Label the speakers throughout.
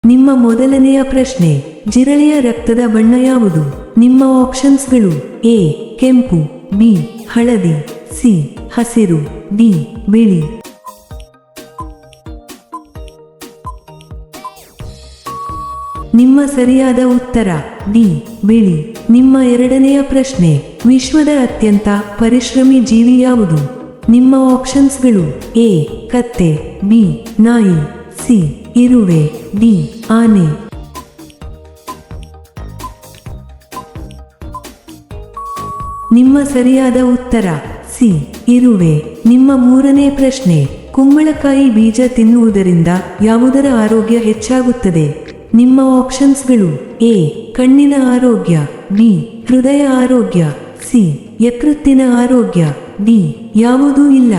Speaker 1: ನಿಮ್ಮ ಮೊದಲನೆಯ ಪ್ರಶ್ನೆ, ಜಿರಳೆಯ ರಕ್ತದ ಬಣ್ಣ ಯಾವುದು? ನಿಮ್ಮ ಆಪ್ಷನ್ಸ್ಗಳು: ಎ ಕೆಂಪು, ಬಿ ಹಳದಿ, ಸಿ ಹಸಿರು, ಡಿ ಬಿಳಿ. ನಿಮ್ಮ ಸರಿಯಾದ ಉತ್ತರ ಡಿ ಬಿಳಿ. ನಿಮ್ಮ ಎರಡನೆಯ ಪ್ರಶ್ನೆ, ವಿಶ್ವದ ಅತ್ಯಂತ ಪರಿಶ್ರಮಿ ಜೀವಿ ಯಾವುದು? ನಿಮ್ಮ ಆಪ್ಷನ್ಸ್ಗಳು: ಎ ಕತ್ತೆ, ಬಿ ನಾಯಿ, ಸಿ ಇರುವೆ, ಡಿ ಆನೆ. ನಿಮ್ಮ ಸರಿಯಾದ ಉತ್ತರ ಸಿ ಇರುವೆ. ನಿಮ್ಮ ಮೂರನೇ ಪ್ರಶ್ನೆ, ಕುಂಬಳಕಾಯಿ ಬೀಜ ತಿನ್ನುವುದರಿಂದ ಯಾವುದರ ಆರೋಗ್ಯ ಹೆಚ್ಚಾಗುತ್ತದೆ? ನಿಮ್ಮ ಆಪ್ಷನ್ಸ್ಗಳು: ಎ ಕಣ್ಣಿನ ಆರೋಗ್ಯ, ಬಿ ಹೃದಯ ಆರೋಗ್ಯ, ಸಿ ಯಕೃತ್ತಿನ ಆರೋಗ್ಯ, ಡಿ ಯಾವುದೂ ಇಲ್ಲ.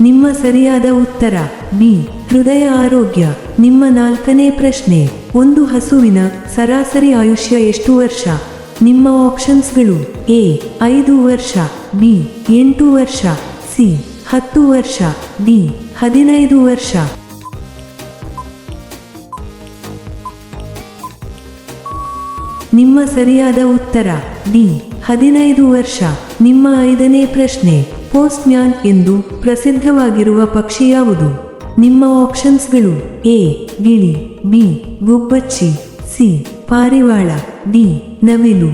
Speaker 1: ನಿಮ್ಮ ಸರಿಯಾದ ಉತ್ತರ ಬಿ ಹೃದಯ ಆರೋಗ್ಯ. ನಿಮ್ಮ ನಾಲ್ಕನೇ ಪ್ರಶ್ನೆ, ಒಂದು ಹಸುವಿನ ಸರಾಸರಿ ಆಯುಷ್ಯ ಎಷ್ಟು ವರ್ಷ? ನಿಮ್ಮ ಆಪ್ಷನ್ಸ್ಗಳು: ಎ 5 ವರ್ಷ, ಬಿ 8 ವರ್ಷ, ಸಿ 10 ವರ್ಷ, ಡಿ 15 ವರ್ಷ. ನಿಮ್ಮ ಸರಿಯಾದ ಉತ್ತರ ಡಿ 15 ವರ್ಷ. ನಿಮ್ಮ ಐದನೇ ಪ್ರಶ್ನೆ, ಪೋಸ್ಟ್ ಮ್ಯಾನ್ ಎಂದು ಪ್ರಸಿದ್ಧವಾಗಿರುವ ಪಕ್ಷಿ ಯಾವುದು? ನಿಮ್ಮ ಆಪ್ಷನ್ಸ್ಗಳು: ಎ ಗಿಳಿ, ಬಿ ಗುಬ್ಬಚ್ಚಿ, ಸಿ ಪಾರಿವಾಳ, ಡಿ ನವಿಲು.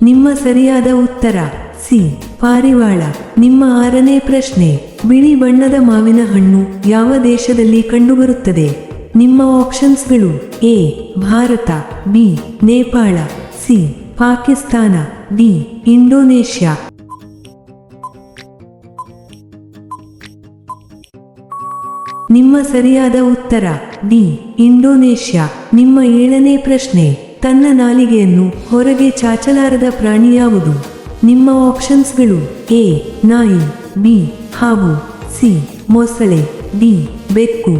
Speaker 1: ನಿಮ್ಮ ಸರಿಯಾದ ಉತ್ತರ ಸಿ ಪಾರಿವಾಳ. ನಿಮ್ಮ ಆರನೇ ಪ್ರಶ್ನೆ, ಬಿಳಿ ಬಣ್ಣದ ಮಾವಿನ ಹಣ್ಣು ಯಾವ ದೇಶದಲ್ಲಿ ಕಂಡುಬರುತ್ತದೆ? ನಿಮ್ಮ ಆಪ್ಷನ್ಸ್ಗಳು: A Bharat, B Nepal, C Pakistan, D Indonesia. ನಿಮ್ಮ ಸರಿಯಾದ ಉತ್ತರ ಡಿ ಇಂಡೋನೇಷ್ಯಾ. ನಿಮ್ಮ ಏಳನೇ ಪ್ರಶ್ನೆ, ತನ್ನ ನಾಲಿಗೆಯನ್ನು ಹೊರಗೆ ಚಾಚಲಾರದ ಪ್ರಾಣಿ ಯಾವುದು? ನಿಮ್ಮ ಆಪ್ಷನ್ಸ್ಗಳು: ಎ ನಾಯಿ, ಬಿ ಹಾವು, ಸಿ ಮೊಸಳೆ, ಡಿ ಬೆಕ್ಕು.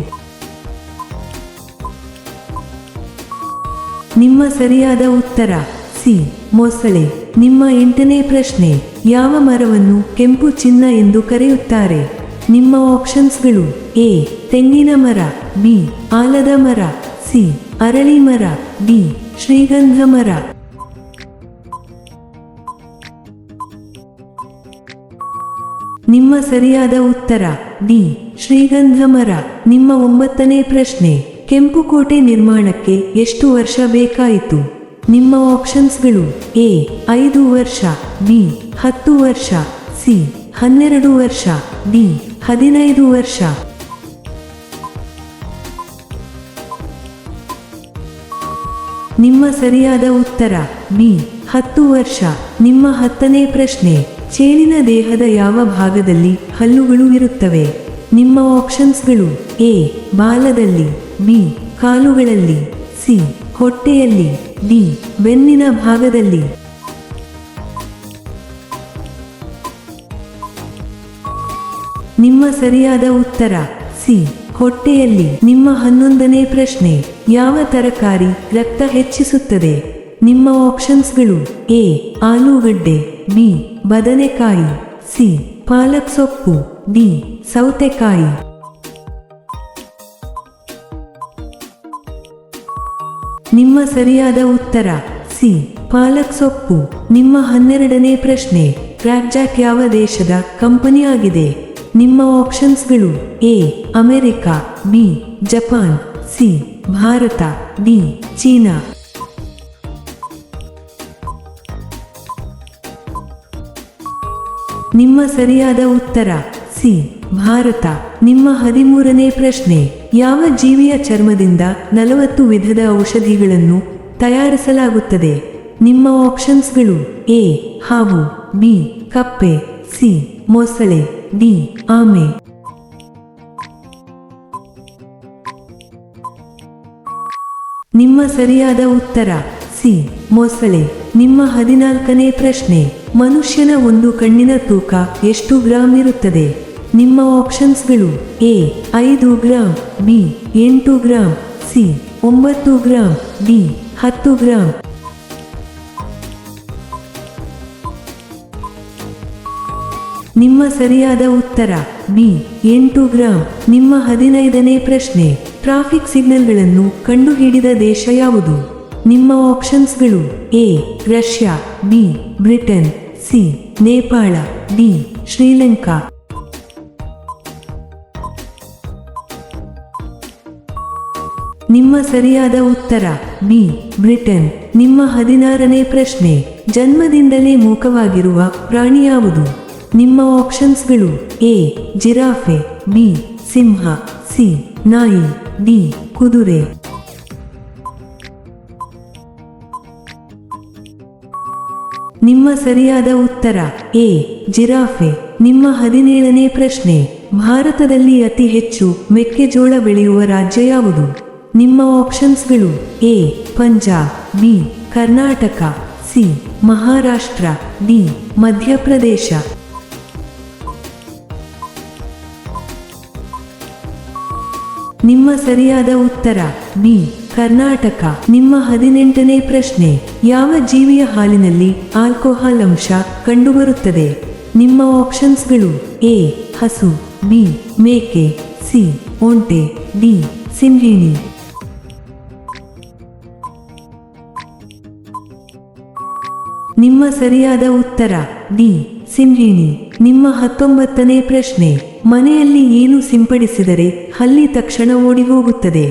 Speaker 1: ನಿಮ್ಮ ಸರಿಯಾದ ಉತ್ತರ ಸಿ ಮೊಸಳೆ. ನಿಮ್ಮ ಎಂಟನೇ ಪ್ರಶ್ನೆ, ಯಾವ ಮರವನ್ನು ಕೆಂಪು ಚಿನ್ನ ಎಂದು ಕರೆಯುತ್ತಾರೆ? ನಿಮ್ಮ ಆಪ್ಷನ್ಸ್ಗಳು: ಎ ತೆಂಗಿನ ಮರ, ಬಿ ಆಲದ ಮರ, ಸಿ ಅರಳಿ ಮರ, ಡಿ ಶ್ರೀಗಂಧ ಮರ. ನಿಮ್ಮ ಸರಿಯಾದ ಉತ್ತರ ಡಿ ಶ್ರೀಗಂಧ ಮರ. ನಿಮ್ಮ ಒಂಬತ್ತನೇ ಪ್ರಶ್ನೆ, ಕೆಂಪು ಕೋಟೆ ನಿರ್ಮಾಣಕ್ಕೆ ಎಷ್ಟು ವರ್ಷ ಬೇಕಾಯಿತು? ನಿಮ್ಮ ಆಪ್ಷನ್ಸ್ಗಳು: ಎ 5 ವರ್ಷ, ಬಿ 10 ವರ್ಷ, ಸಿ 12 ವರ್ಷ, ಡಿ 15 ವರ್ಷ. ನಿಮ್ಮ ಸರಿಯಾದ ಉತ್ತರ ಬಿ 10 ವರ್ಷ. ನಿಮ್ಮ 10ನೇ ಪ್ರಶ್ನೆ, ಚೇಳಿನ ದೇಹದ ಯಾವ ಭಾಗದಲ್ಲಿ ಹಲ್ಲುಗಳು ಇರುತ್ತವೆ? ನಿಮ್ಮ ಆಪ್ಷನ್ಸ್ಗಳು: ಎ ಬಾಲದಲ್ಲಿ, ಬಿ ಕಾಲುಗಳಲ್ಲಿ, ಸಿ ಹೊಟ್ಟೆಯಲ್ಲಿ, ಡಿ ಬೆನ್ನಿನ ಭಾಗದಲ್ಲಿ. ನಿಮ್ಮ ಸರಿಯಾದ ಉತ್ತರ ಸಿ ಹೊಟ್ಟೆಯಲ್ಲಿ. ನಿಮ್ಮ 11ನೇ ಪ್ರಶ್ನೆ, ಯಾವ ತರಕಾರಿ ರಕ್ತ ಹೆಚ್ಚಿಸುತ್ತದೆ? ನಿಮ್ಮ ಆಪ್ಷನ್ಸ್ಗಳು: ಎ ಆಲೂಗಡ್ಡೆ, ಬಿ ಬದನೆಕಾಯಿ, ಸಿ ಪಾಲಕ್ ಸೊಪ್ಪು, ಡಿ ಸೌತೆಕಾಯಿ. ನಿಮ್ಮ ಸರಿಯಾದ ಉತ್ತರ ಸಿ ಪಾಲಕ್ ಸೊಪ್ಪು. ನಿಮ್ಮ 12ನೇ ಪ್ರಶ್ನೆ, ಕ್ರ್ಯಾಕ್ಜಾಕ್ ಯಾವ ದೇಶದ ಕಂಪನಿ ಆಗಿದೆ? ನಿಮ್ಮ ಆಪ್ಷನ್ಸ್ಗಳು: A America, B Japan, C Bharat, D China. ನಿಮ್ಮ ಸರಿಯಾದ ಉತ್ತರ ಸಿ ಭಾರತ. ನಿಮ್ಮ 13ನೇ ಪ್ರಶ್ನೆ, ಯಾವ ಜೀವಿಯ ಚರ್ಮದಿಂದ 40 ವಿಧದ ಔಷಧಿಗಳನ್ನು ತಯಾರಿಸಲಾಗುತ್ತದೆ? ನಿಮ್ಮ ಆಪ್ಷನ್ಸ್ಗಳು: ಎ ಹಾವು, ಬಿ ಕಪ್ಪೆ, ಸಿ ಮೊಸಳೆ, ಡಿ ಆಮೆ. ನಿಮ್ಮ ಸರಿಯಾದ ಉತ್ತರ ಸಿ ಮೊಸಳೆ. ನಿಮ್ಮ 14ನೇ ಪ್ರಶ್ನೆ, ಮನುಷ್ಯನ ಒಂದು ಕಣ್ಣಿನ ತೂಕ ಎಷ್ಟು ಗ್ರಾಂ ಇರುತ್ತದೆ? ನಿಮ್ಮ ಆಪ್ಷನ್ಸ್ಗಳು: A 5 gram, B 8 gram, C 9 gram, D 10 gram. ನಿಮ್ಮ ಸರಿಯಾದ ಉತ್ತರ ಬಿ 8 ಗ್ರಾಂ. ನಿಮ್ಮ 15ನೇ ಪ್ರಶ್ನೆ, ಟ್ರಾಫಿಕ್ ಸಿಗ್ನಲ್ಗಳನ್ನು ಕಂಡುಹಿಡಿದ ದೇಶ ಯಾವುದು? ನಿಮ್ಮ ಆಪ್ಷನ್ಸ್ಗಳು: A Russia, B Britain, C Nepal, D Sri Lanka. ನಿಮ್ಮ ಸರಿಯಾದ ಉತ್ತರ ಬಿ ಬ್ರಿಟನ್. ನಿಮ್ಮ 16ನೇ ಪ್ರಶ್ನೆ, ಜನ್ಮದಿಂದಲೇ ಮೂಕವಾಗಿರುವ ಪ್ರಾಣಿ ಯಾವುದು? ನಿಮ್ಮ ಆಪ್ಷನ್ಸ್ಗಳು: ಎ ಜಿರಾಫೆ, ಬಿ ಸಿಂಹ, ಸಿ ನಾಯಿ, ಡಿ ಕುದುರೆ. ನಿಮ್ಮ ಸರಿಯಾದ ಉತ್ತರ ಎ ಜಿರಾಫೆ. ನಿಮ್ಮ 17ನೇ ಪ್ರಶ್ನೆ, ಭಾರತದಲ್ಲಿ ಅತಿ ಹೆಚ್ಚು ಮೆಕ್ಕೆಜೋಳ ಬೆಳೆಯುವ ರಾಜ್ಯ ಯಾವುದು? ನಿಮ್ಮ ಆಪ್ಷನ್ಸ್ಗಳು: A Punjab, B Karnataka, C Maharashtra, D Madhya Pradesh. ನಿಮ್ಮ ಸರಿಯಾದ ಉತ್ತರ ಬಿ ಕರ್ನಾಟಕ. ನಿಮ್ಮ 18ನೇ ಪ್ರಶ್ನೆ, ಯಾವ ಜೀವಿಯ ಹಾಲಿನಲ್ಲಿ ಆಲ್ಕೋಹಾಲ್ ಅಂಶ ಕಂಡುಬರುತ್ತದೆ? ನಿಮ್ಮ ಆಪ್ಷನ್ಸ್ಗಳು: ಎ ಹಸು, ಬಿ ಮೇಕೆ, ಸಿ ಒಂಟೆ, ಡಿ ಸಿಂಹಿಣಿ. ನಿಮ್ಮ ಸರಿಯಾದ ಉತ್ತರ ಡಿ ಸಿಂಹಿಣಿ. ನಿಮ್ಮ 19ನೇ ಪ್ರಶ್ನೆ, ಮನೆಯಲ್ಲಿ ಏನು ಸಿಂಪಡಿಸಿದರೆ ಹಲ್ಲಿ ತಕ್ಷಣ ಓಡಿ ಹೋಗುತ್ತದೆ?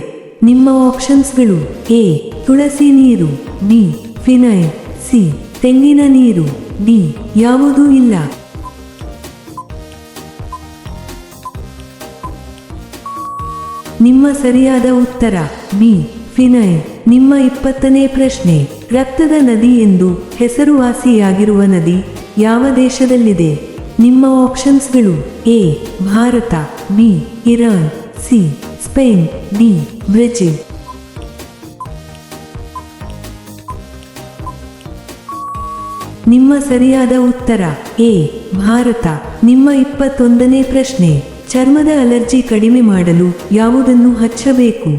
Speaker 1: ನಿಮ್ಮ ಆಪ್ಷನ್ಸ್ಗಳು: ಎ ತುಳಸಿ ನೀರು, ಬಿ ಫಿನೈಲ್, ಸಿ ತೆಂಗಿನ ನೀರು, ಡಿ ಯಾವುದೂ ಇಲ್ಲ. ನಿಮ್ಮ ಸರಿಯಾದ ಉತ್ತರ ಬಿ ಫಿನೈಲ್. ನಿಮ್ಮ 20ನೇ ಪ್ರಶ್ನೆ, ರಕ್ತದ ನದಿ ಎಂದು ಹೆಸರುವಾಸಿಯಾಗಿರುವ ನದಿ ಯಾವ ದೇಶದಲ್ಲಿದೆ? ನಿಮ್ಮ ಆಪ್ಷನ್ಸ್ಗಳು: A Bharat, B Iran, C Spain, D Brazil. ನಿಮ್ಮ ಸರಿಯಾದ ಉತ್ತರ ಎ ಭಾರತ. ನಿಮ್ಮ 21ನೇ ಪ್ರಶ್ನೆ, ಚರ್ಮದ ಅಲರ್ಜಿ ಕಡಿಮೆ ಮಾಡಲು ಯಾವುದನ್ನು ಹಚ್ಚಬೇಕು?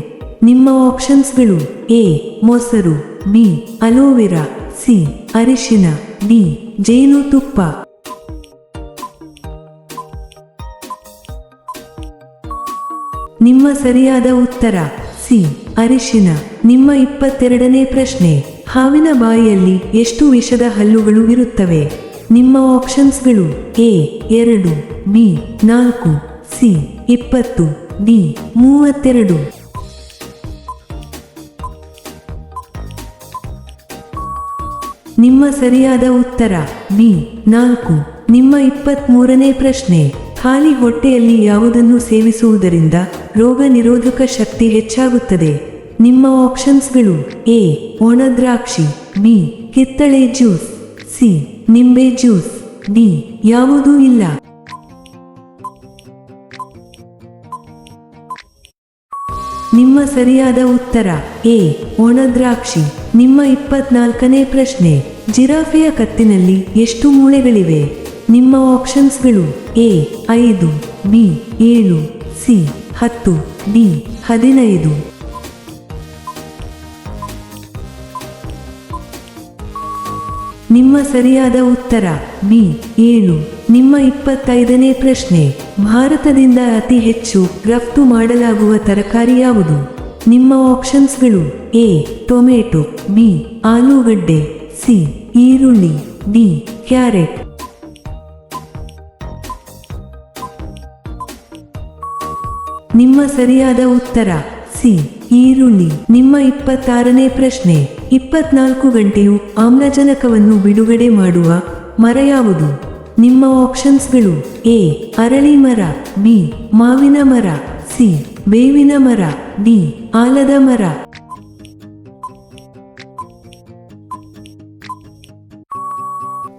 Speaker 1: ನಿಮ್ಮ ಆಪ್ಷನ್ಸ್ಗಳು: ಎ ಮೊಸರು, ಬಿ ಅಲೋವೆರಾ, ಸಿ ಅರಿಶಿನ, ಡಿ ಜೇನುತುಪ್ಪ. ನಿಮ್ಮ ಸರಿಯಾದ ಉತ್ತರ ಸಿ ಅರಿಶಿನ. ನಿಮ್ಮ 22ನೇ ಪ್ರಶ್ನೆ, ಹಾವಿನ ಬಾಯಿಯಲ್ಲಿ ಎಷ್ಟು ವಿಷದ ಹಲ್ಲುಗಳು ಇರುತ್ತವೆ? ನಿಮ್ಮ ಆಪ್ಷನ್ಸ್ಗಳು: ಎ 2, ಬಿ 4, ಸಿ 20, ಡಿ 32. ನಿಮ್ಮ ಸರಿಯಾದ ಉತ್ತರ ಬಿ 4. ನಿಮ್ಮ 23ನೇ ಪ್ರಶ್ನೆ, ಖಾಲಿ ಹೊಟ್ಟೆಯಲ್ಲಿ ಯಾವುದನ್ನು ಸೇವಿಸುವುದರಿಂದ ರೋಗ ನಿರೋಧಕ ಶಕ್ತಿ ಹೆಚ್ಚಾಗುತ್ತದೆ? ನಿಮ್ಮ ಆಪ್ಷನ್ಸ್ಗಳು: ಎ ಒಣದ್ರಾಕ್ಷಿ, ಬಿ ಕಿತ್ತಳೆ ಜ್ಯೂಸ್, ಸಿ ನಿಂಬೆ ಜ್ಯೂಸ್, ಡಿ ಯಾವುದೂ ಇಲ್ಲ. ನಿಮ್ಮ ಸರಿಯಾದ ಉತ್ತರ ಎ ಒಣದ್ರಾಕ್ಷಿ. ನಿಮ್ಮ 24ನೇ ಪ್ರಶ್ನೆ, ಜಿರಾಫೆಯ ಕತ್ತಿನಲ್ಲಿ ಎಷ್ಟು ಮೂಳೆಗಳಿವೆ? ನಿಮ್ಮ ಆಪ್ಷನ್ಸ್ಗಳು: ಎ 5, ಬಿ 7, ಸಿ 10, ಡಿ 15. ನಿಮ್ಮ ಸರಿಯಾದ ಉತ್ತರ ಬಿ 7. ನಿಮ್ಮ 25ನೇ ಪ್ರಶ್ನೆ, ಭಾರತದಿಂದ ಅತಿ ಹೆಚ್ಚು ರಫ್ತು ಮಾಡಲಾಗುವ ತರಕಾರಿ ಯಾವುದು? ನಿಮ್ಮ ಆಪ್ಷನ್ಸ್ಗಳು: ಎ ಟೊಮೆಟೊ, ಬಿ ಆಲೂಗಡ್ಡೆ, ಸಿ ಈರುಳ್ಳಿ, ಡಿ ಕ್ಯಾರೆಟ್. ನಿಮ್ಮ ಸರಿಯಾದ ಉತ್ತರ ಸಿ ಈರುಳ್ಳಿ. ನಿಮ್ಮ 26ನೇ ಪ್ರಶ್ನೆ, 24 ಗಂಟೆಯು ಆಮ್ಲಜನಕವನ್ನು ಬಿಡುಗಡೆ ಮಾಡುವ ಮರ ಯಾವುದು? ನಿಮ್ಮ ಆಪ್ಷನ್ಸ್ಗಳು: ಎ ಅರಳಿ ಮರ, ಬಿ ಮಾವಿನ ಮರ, ಸಿ ಬೇವಿನ ಮರ, ಡಿ ಆಲದ ಮರ.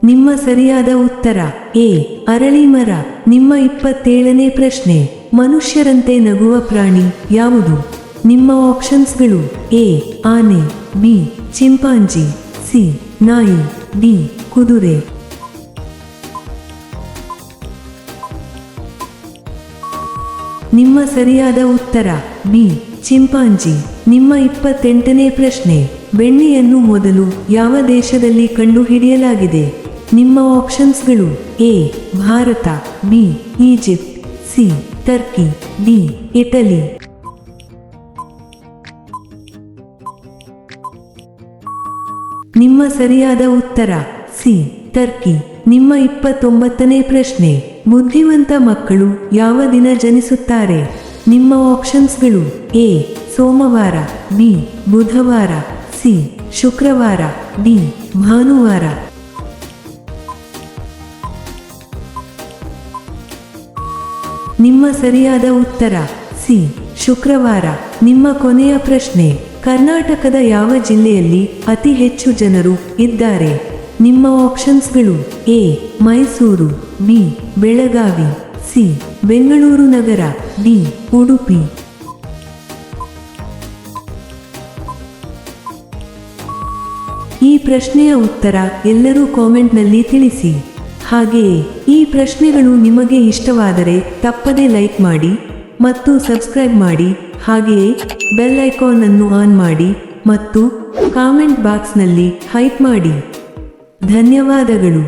Speaker 1: ನಿಮ್ಮ ಸರಿಯಾದ ಉತ್ತರ ಎ ಅರಳಿ ಮರ. ನಿಮ್ಮ 27ನೇ ಪ್ರಶ್ನೆ, ಮನುಷ್ಯರಂತೆ ನಗುವ ಪ್ರಾಣಿ ಯಾವುದು? ನಿಮ್ಮ ಆಪ್ಷನ್ಸ್ಗಳು: ಎ ಆನೆ, ಬಿ ಚಿಂಪಾಂಜಿ, ಸಿ ನಾಯಿ, ಡಿ ಕುದುರೆ. ನಿಮ್ಮ ಸರಿಯಾದ ಉತ್ತರ ಬಿ ಚಿಂಪಾಂಜಿ. ನಿಮ್ಮ 28ನೇ ಪ್ರಶ್ನೆ, ಬೆಣ್ಣೆಯನ್ನು ಮೊದಲು ಯಾವ ದೇಶದಲ್ಲಿ ಕಂಡುಹಿಡಿಯಲಾಗಿದೆ? ನಿಮ್ಮ ಆಪ್ಷನ್ಸ್ಗಳು: A Bharat, B Egypt, C Turkey, D Italy. ನಿಮ್ಮ ಸರಿಯಾದ ಉತ್ತರ ಸಿ ಟರ್ಕಿ. ನಿಮ್ಮ 29ನೇ ಪ್ರಶ್ನೆ: ಬುದ್ಧಿವಂತ ಮಕ್ಕಳು ಯಾವ ದಿನ ಜನಿಸುತ್ತಾರೆ? ನಿಮ್ಮ ಆಪ್ಷನ್ಸ್ಗಳು: ಎ ಸೋಮವಾರ, ಬಿ ಬುಧವಾರ, ಸಿ ಶುಕ್ರವಾರ, ಡಿ ಭಾನುವಾರ. ನಿಮ್ಮ ಸರಿಯಾದ ಉತ್ತರ ಸಿ ಶುಕ್ರವಾರ. ನಿಮ್ಮ ಕೊನೆಯ ಪ್ರಶ್ನೆ: ಕರ್ನಾಟಕದ ಯಾವ ಜಿಲ್ಲೆಯಲ್ಲಿ ಅತಿ ಹೆಚ್ಚು ಜನರು ಇದ್ದಾರೆ? ನಿಮ್ಮ ಆಪ್ಷನ್ಸ್ಗಳು: A Mysuru, B Belagavi, C Bengaluru ನಗರ, ಡಿ ಉಡುಪಿ. ಈ ಪ್ರಶ್ನೆಯ ಉತ್ತರ ಎಲ್ಲರೂ ಕಾಮೆಂಟ್ನಲ್ಲಿ ತಿಳಿಸಿ. ಹಾಗೆಯೇ ಈ ಪ್ರಶ್ನೆಗಳು ನಿಮಗೆ ಇಷ್ಟವಾದರೆ ತಪ್ಪದೇ ಲೈಕ್ ಮಾಡಿ ಮತ್ತು ಸಬ್ಸ್ಕ್ರೈಬ್ ಮಾಡಿ. ಹಾಗೆಯೇ ಬೆಲ್ ಐಕಾನ್ ಅನ್ನು ಆನ್ ಮಾಡಿ ಮತ್ತು ಕಾಮೆಂಟ್ ಬಾಕ್ಸ್ನಲ್ಲಿ ಹೈಪ್ ಮಾಡಿ. ಧನ್ಯವಾದಗಳು.